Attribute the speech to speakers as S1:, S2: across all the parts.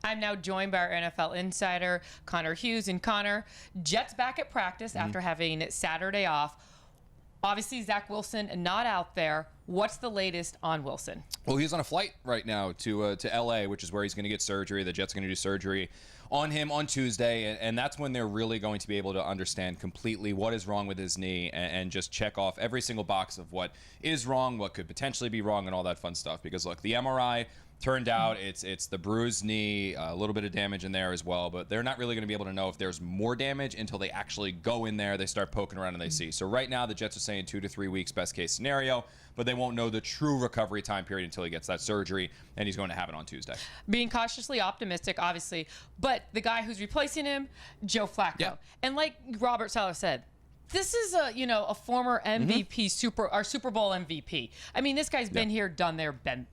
S1: I'm now joined by our NFL insider, Connor Hughes. And Connor, Jets back at practice after having Saturday off. Obviously, Zach Wilson not out there. What's the latest on Wilson?
S2: Well, he's on a flight right now to L.A., which is where he's going to get surgery. The Jets are going to do surgery on him on Tuesday, and that's when they're really going to be able to understand completely what is wrong with his knee and just check off every single box of what is wrong, what could potentially be wrong, and all that fun stuff. Because, look, the MRI turned out it's the bruised knee, a little bit of damage in there as well, but they're not really going to be able to know if there's more damage until they actually go in there, they start poking around, and they see. So right now, the Jets are saying 2 to 3 weeks, best case scenario, but they won't know the true recovery time period until he gets that surgery, and he's going to have it on Tuesday.
S1: Being cautiously optimistic, obviously, but the guy who's replacing him, Joe Flacco.
S2: Yeah.
S1: And like Robert Saleh said, this is a former MVP, Super Bowl MVP. I mean, this guy's been here, done there, been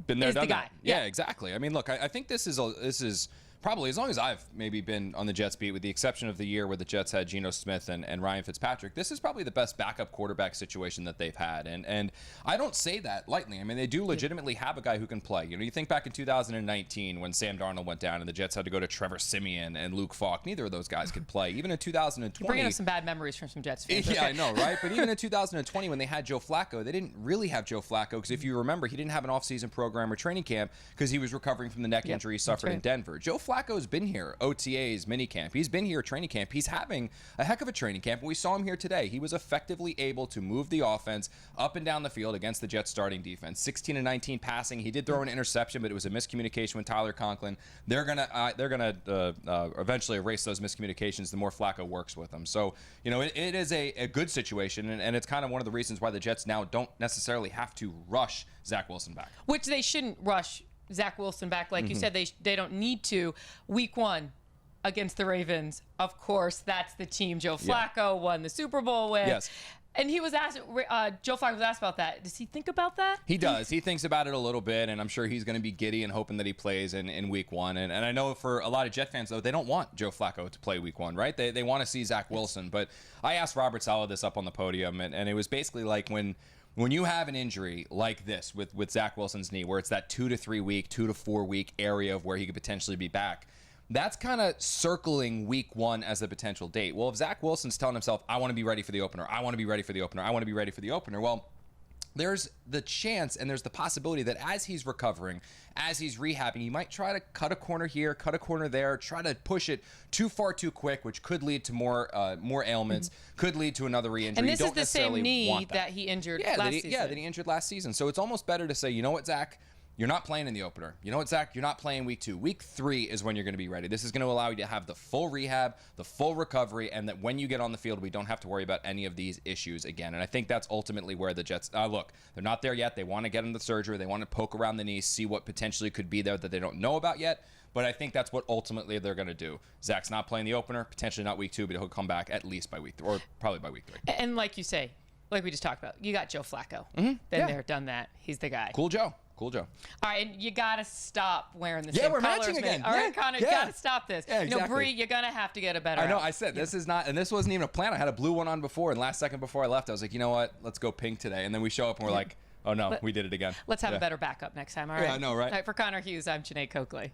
S1: there, done that.
S2: Yeah, exactly. I mean, look, I think this is probably, as long as I've maybe been on the Jets beat, with the exception of the year where the Jets had Geno Smith and Ryan Fitzpatrick, this is probably the best backup quarterback situation that they've had. And I don't say that lightly. I mean, they do legitimately have a guy who can play. You think back in 2019 when Sam Darnold went down and the Jets had to go to Trevor Siemian and Luke Falk. Neither of those guys could play. Even in 2020.
S1: You're bringing up some bad memories from some Jets fans.
S2: Yeah, I know, right? But even in 2020 when they had Joe Flacco, they didn't really have Joe Flacco because if you remember, he didn't have an offseason program or training camp because he was recovering from the neck injury he suffered in Denver. Joe Flacco's been here. OTAs, minicamp. He's been here training camp. He's having a heck of a training camp. We saw him here today. He was effectively able to move the offense up and down the field against the Jets starting defense. 16 to 19 passing. He did throw an interception, but it was a miscommunication with Tyler Conklin. They're gonna eventually erase those miscommunications the more Flacco works with them. So it is a good situation, and it's kind of one of the reasons why the Jets now don't necessarily have to rush Zach Wilson back.
S1: Which they shouldn't rush Zach Wilson back, like you said. They don't need to. Week 1 against the Ravens, of course, that's the team Joe Flacco won the Super Bowl with.
S2: Yes.
S1: And he was asked, Joe Flacco was asked about that. Does he think about that?
S2: He does. He thinks about it a little bit, and I'm sure he's going to be giddy and hoping that he plays in Week 1. And I know for a lot of Jet fans, though, they don't want Joe Flacco to play Week 1, right? They want to see Zach Wilson. But I asked Robert Saleh this up on the podium, and it was basically like when you have an injury like this with Zach Wilson's knee, where it's that 2 to 3 week, 2 to 4 week area of where he could potentially be back, that's kind of circling Week 1 as a potential date. Well, if Zach Wilson's telling himself, I want to be ready for the opener, I want to be ready for the opener, I want to be ready for the opener, well, there's the chance and there's the possibility that as he's recovering, as he's rehabbing, he might try to cut a corner here, cut a corner there, try to push it too far too quick, which could lead to more ailments, could lead to another re-injury.
S1: And this is the same knee that he injured last season.
S2: Yeah, that he injured last season. So it's almost better to say, you know what, Zach? You're not playing in the opener. You know what, Zach? You're not playing Week 2. Week 3 is when you're going to be ready. This is going to allow you to have the full rehab, the full recovery, and that when you get on the field, we don't have to worry about any of these issues again. And I think that's ultimately where the Jets look. They're not there yet. They want to get him the surgery. They want to poke around the knee, see what potentially could be there that they don't know about yet. But I think that's what ultimately they're going to do. Zach's not playing the opener, potentially not Week 2, but he'll come back at least by Week 3, or probably by Week 3.
S1: And like you say, like we just talked about, you got Joe Flacco. Been there, done that. He's the guy.
S2: Cool Joe.
S1: All right, and you got to stop wearing the same colors.
S2: Yeah, we're matching again.
S1: All right, Connor, you got to stop this.
S2: Yeah, exactly.
S1: Bree, you're going to have to get a better
S2: I know,
S1: outfit.
S2: I said, this is not, and this wasn't even a plan. I had a blue one on before, and last second before I left, I was like, you know what? Let's go pink today. And then we show up, and we're like, oh, no, we did it again.
S1: Let's have a better backup next time, all right?
S2: Yeah, I know, right?
S1: All right, for Connor Hughes, I'm Jeane Coakley.